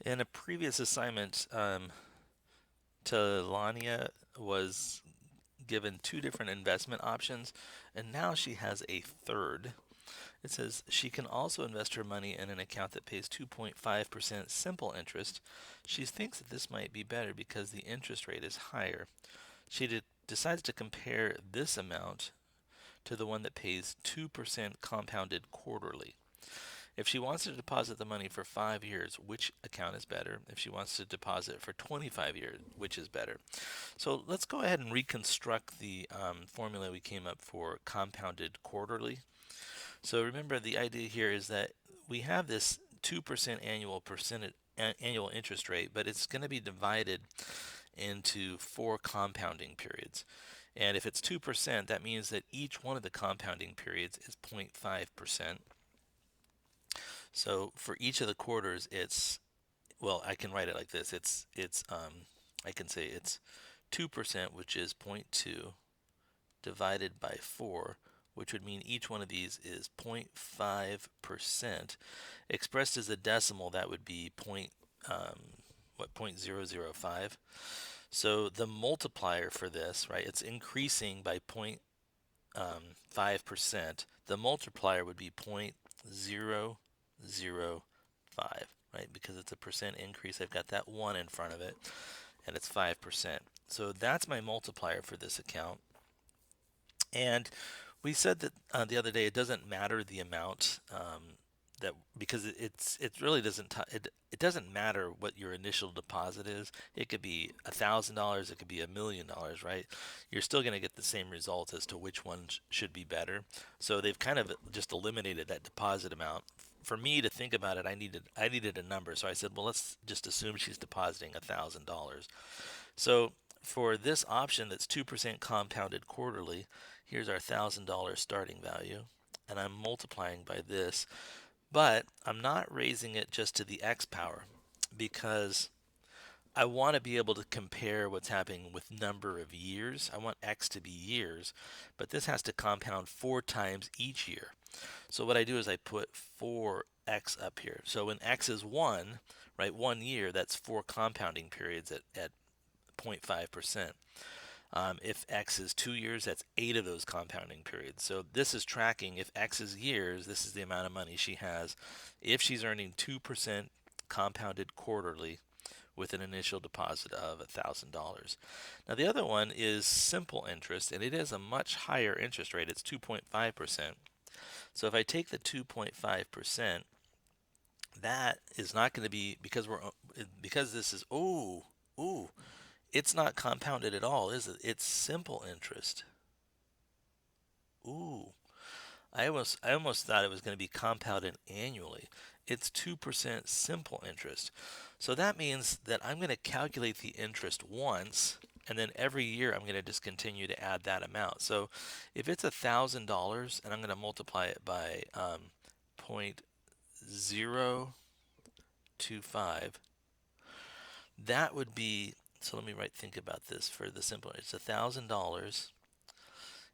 In a previous assignment, Telania was given two different investment options, and now she has a third. It says she can also invest her money in an account that pays 2.5% simple interest. She thinks that this might be better because the interest rate is higher. Decides to compare this amount to the one that pays 2% compounded quarterly. If she wants to deposit the money for 5 years, which account is better? If she wants to deposit for 25 years, which is better? So let's go ahead and reconstruct the formula we came up for compounded quarterly. So remember, the idea here is that we have this 2% annual interest rate, but it's going to be divided into four compounding periods. And if it's 2%, that means that each one of the compounding periods is 0.5%. So for each of the quarters, well, I can write it like this. I can say it's 2%, which is zero point 0.2, divided by 4, which would mean each one of these is 0.5%. Expressed as a decimal, that would be what, 0.005. So the multiplier for this, right, it's increasing by 0.5%. The multiplier would be 0.005, right, because it's a percent increase. I've got that 1 in front of it, and it's 5%. So that's my multiplier for this account. And we said that the other day it doesn't matter the amount that because it really it doesn't matter what your initial deposit is. It could be $1,000, it could be $1,000,000, right? You're still going to get the same result as to which one should be better. So they've kind of just eliminated that deposit amount. For me to think about it, I needed a number, so I said, well, let's just assume she's depositing $1,000. So for this option that's 2% compounded quarterly, here's our $1,000 starting value, and I'm multiplying by this, but I'm not raising it just to the x power because I want to be able to compare what's happening with number of years. I want x to be years, but this has to compound 4 times each year. So what I do is I put 4x up here. So when x is 1, right, 1 year, that's 4 compounding periods at 0.5%. If x is 2 years, that's 8 of those compounding periods. So this is tracking if x is years, this is the amount of money she has. If she's earning 2% compounded quarterly with an initial deposit of $1,000. Now the other one is simple interest, and it is a much higher interest rate. It's 2.5%. So if I take the 2.5%, that is not going to be because this is ooh, it's not compounded at all, is it? It's simple interest. Ooh, I almost thought it was going to be compounded annually. It's 2% simple interest. So that means that I'm going to calculate the interest once, and then every year I'm going to just continue to add that amount. So if it's $1,000 and I'm going to multiply it by 0.025, that would be, so let me think about this for the simple. It's $1,000,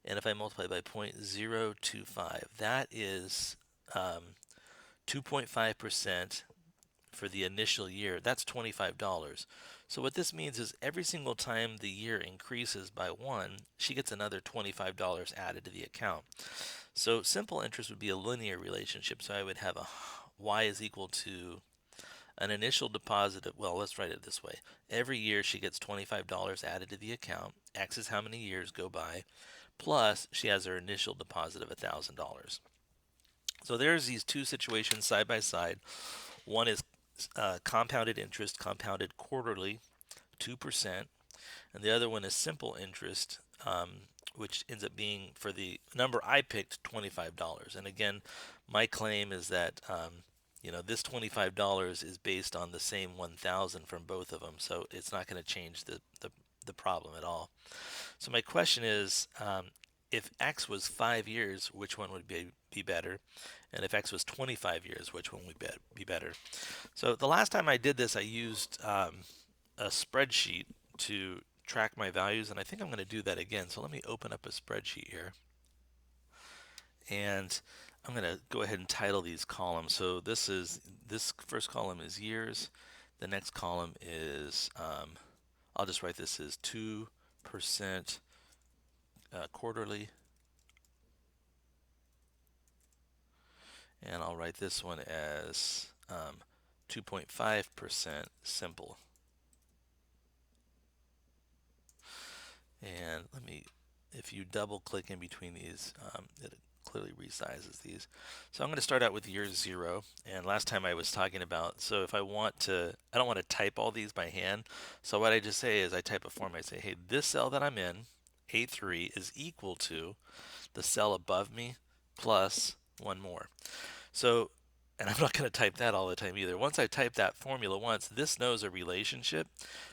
and if I multiply by 0.025, that is 2.5% for the initial year. That's $25. So what this means is every single time the year increases by 1, she gets another $25 added to the account. So simple interest would be a linear relationship. So I would have a y is equal to an initial deposit of, well, let's write it this way. Every year she gets $25 added to the account. X is how many years go by, plus she has her initial deposit of $1,000. So there's these two situations side by side. One is compounded interest, compounded quarterly, 2%, and the other one is simple interest, which ends up being, for the number I picked, $25. And again, my claim is that this $25 is based on the same 1,000 from both of them, so it's not going to change the problem at all. So my question is, if X was 5 years, which one would be better? And if X was 25 years, which one would be better? So the last time I did this, I used a spreadsheet to track my values, and I think I'm going to do that again. So let me open up a spreadsheet here, and I'm going to go ahead and title these columns. So this first column is years, The next column is, I'll just write this as 2% quarterly, and I'll write this one as 2.5% simple. And if you double click in between these, it clearly resizes these. So I'm going to start out with year 0. And last time I was talking about, so if I don't want to type all these by hand. So what I just say is I type a form. I say, hey, this cell that I'm in, A3, is equal to the cell above me plus one more. So, and I'm not going to type that all the time either. Once I type that formula once, this knows a relationship.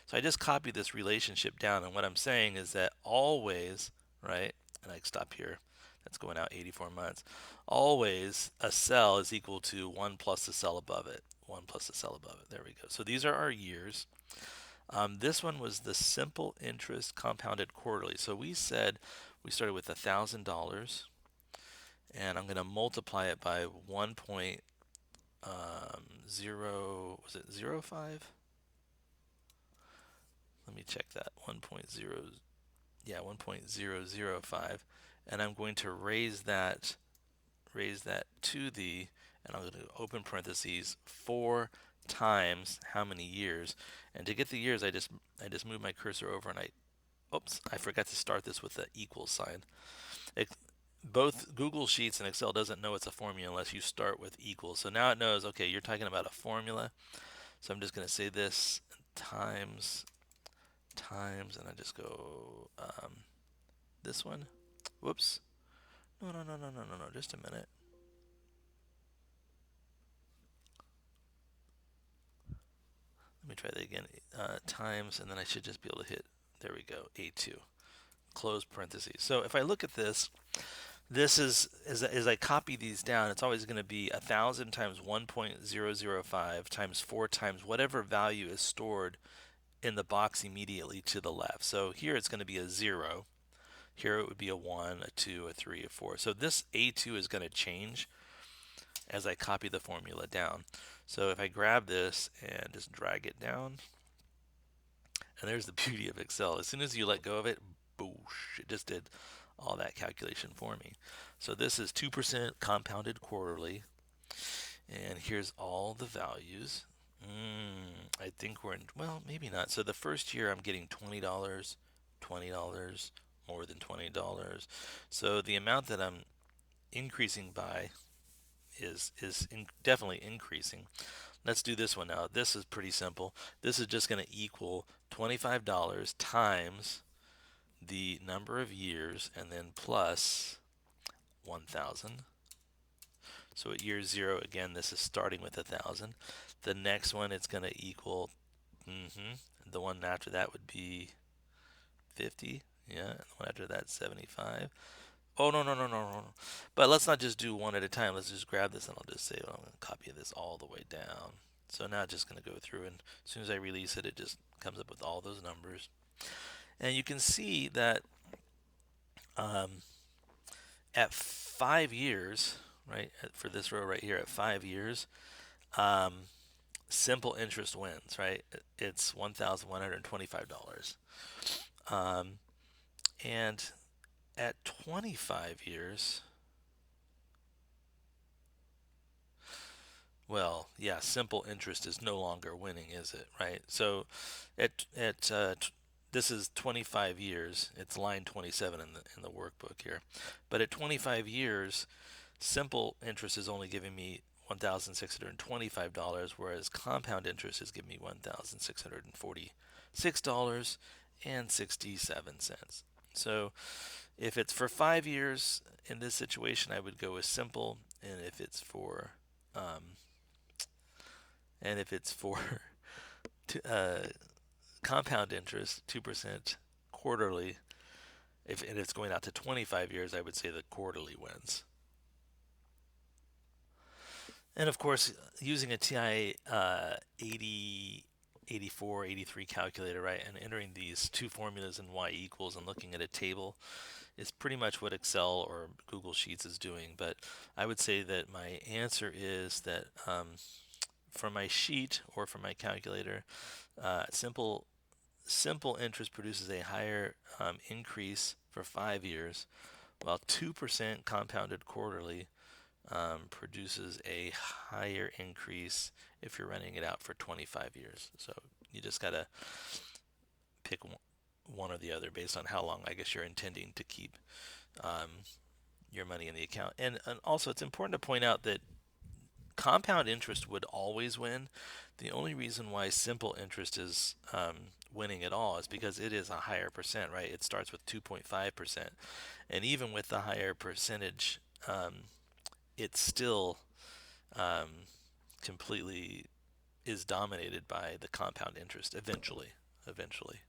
So I just copy this relationship down. And what I'm saying is that always, right, and I stop here, that's going out 84 months, always a cell is equal to 1 plus the cell above it. 1 plus the cell above it. There we go. So these are our years. This one was the simple interest compounded quarterly. So we said we started with $1,000, and I'm going to multiply it by 1.0, was it 0.05? Let me check that. 1.0, yeah, 1.005, and I'm going to raise that to the, and I'm going to open parentheses, 4 times how many years. And to get the years, I just move my cursor over, and oops, I forgot to start this with the equal sign. Both Google Sheets and Excel doesn't know it's a formula unless you start with equals. So now it knows, okay, you're talking about a formula. So I'm just going to say this times, and I just go this one. Whoops. No, just a minute. Let me try that again. Times, and then I should just be able to hit, there we go, A2. Close parentheses. So if I look at this, this is, as I copy these down, it's always going to be 1,000 times 1.005 times 4 times whatever value is stored in the box immediately to the left. So here it's going to be a 0. Here it would be a 1, a 2, a 3, a 4. So this A2 is going to change as I copy the formula down. So if I grab this and just drag it down, and there's the beauty of Excel. As soon as you let go of it, boosh, it just did all that calculation for me. So this is 2% compounded quarterly, and here's all the values. I think we're in, well, maybe not. So the first year I'm getting $20, $20, more than $20. So the amount that I'm increasing by is definitely increasing. Let's do this one now. This is pretty simple. This is just going to equal $25 times the number of years and then plus 1,000. So at year 0, again, this is starting with 1,000. The next one, it's going to equal, the one after that would be 50. Yeah, and the one after that, 75. Oh, no. But let's not just do one at a time. Let's just grab this, and I'll just say, well, I'm going to copy this all the way down. So now it's just going to go through, and as soon as I release it, it just comes up with all those numbers. And you can see that at 5 years, right, for this row right here, at 5 years, simple interest wins, right? It's $1,125. And at 25 years, well, yeah, simple interest is no longer winning, is it? Right? So this is 25 years. It's line 27 in the workbook here. But at 25 years, simple interest is only giving me $1,625, whereas compound interest is giving me $1,646.67. So if it's for 5 years in this situation, I would go with simple, and if it's for compound interest, 2% quarterly, if it's going out to 25 years, I would say the quarterly wins. And of course, using a TI 80, 84, 83 calculator, right, and entering these two formulas in y equals and looking at a table is pretty much what Excel or Google Sheets is doing. But I would say that my answer is that for my sheet or for my calculator, simple interest produces a higher increase for 5 years, while 2% compounded quarterly produces a higher increase if you're running it out for 25 years. So you just got to pick one or the other based on how long I guess you're intending to keep um, your money in the account. And also, it's important to point out that compound interest would always win. The only reason why simple interest is winning at all is because it is a higher percent, right? It starts with 2.5%. And even with the higher percentage, it still um, completely is dominated by the compound interest eventually. Eventually.